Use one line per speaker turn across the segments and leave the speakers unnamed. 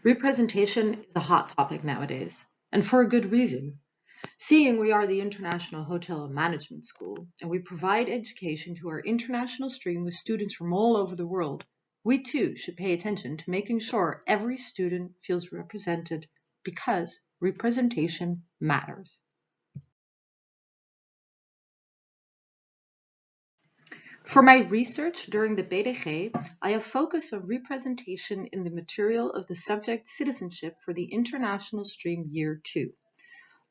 Representation is a hot topic nowadays, and for a good reason. Seeing we are the International Hotel and Management School, and we provide education to our international stream with students from all over the world, we too should pay attention to making sure every student feels represented because representation matters. For my research during the BDG, I have focused on representation in the material of the subject citizenship for the International Stream Year 2.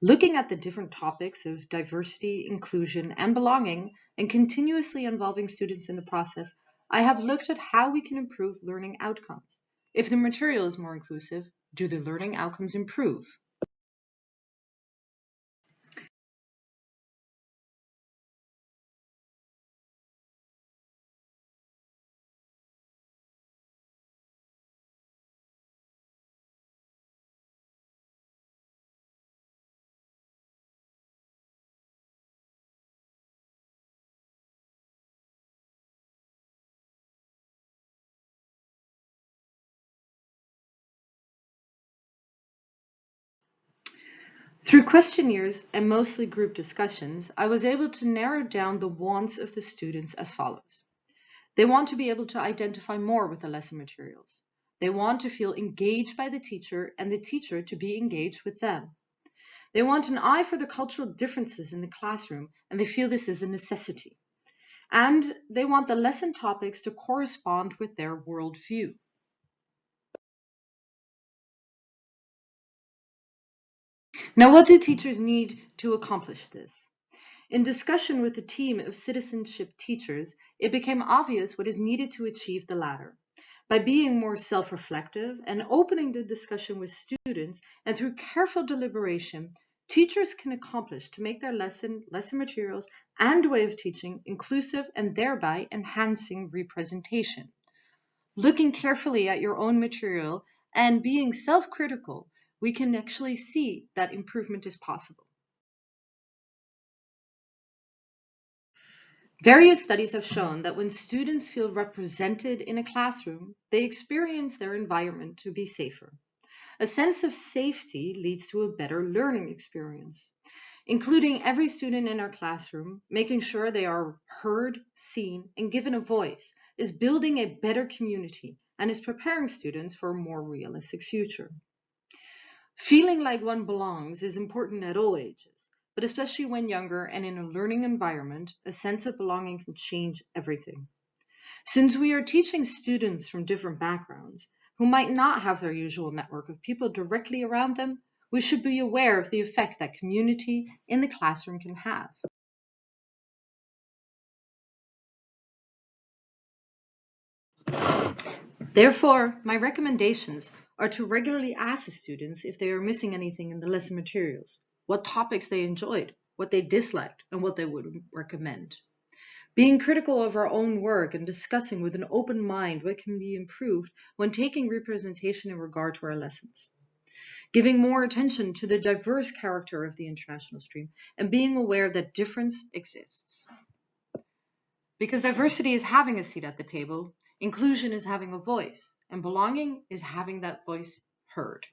Looking at the different topics of diversity, inclusion, and belonging, and continuously involving students in the process, I have looked at how we can improve learning outcomes. If the material is more inclusive, do the learning outcomes improve? Through questionnaires and mostly group discussions, I was able to narrow down the wants of the students as follows. They want to be able to identify more with the lesson materials. They want to feel engaged by the teacher and the teacher to be engaged with them. They want an eye for the cultural differences in the classroom, and they feel this is a necessity. And they want the lesson topics to correspond with their worldview. Now, what do teachers need to accomplish this? In discussion with a team of citizenship teachers, it became obvious what is needed to achieve the latter. By being more self-reflective and opening the discussion with students, and through careful deliberation, teachers can accomplish to make their lesson materials and way of teaching inclusive and thereby enhancing representation. Looking carefully at your own material and being self-critical, we can actually see that improvement is possible. Various studies have shown that when students feel represented in a classroom, they experience their environment to be safer. A sense of safety leads to a better learning experience. Including every student in our classroom, making sure they are heard, seen, and given a voice is building a better community and is preparing students for a more realistic future. Feeling like one belongs is important at all ages, but especially when younger and in a learning environment, a sense of belonging can change everything. Since we are teaching students from different backgrounds who might not have their usual network of people directly around them, we should be aware of the effect that community in the classroom can have. Therefore, my recommendations are to regularly ask the students if they are missing anything in the lesson materials, what topics they enjoyed, what they disliked, and what they would recommend. Being critical of our own work and discussing with an open mind what can be improved when taking representation in regard to our lessons. Giving more attention to the diverse character of the international stream and being aware that difference exists. Because diversity is having a seat at the table, inclusion is having a voice, and belonging is having that voice heard.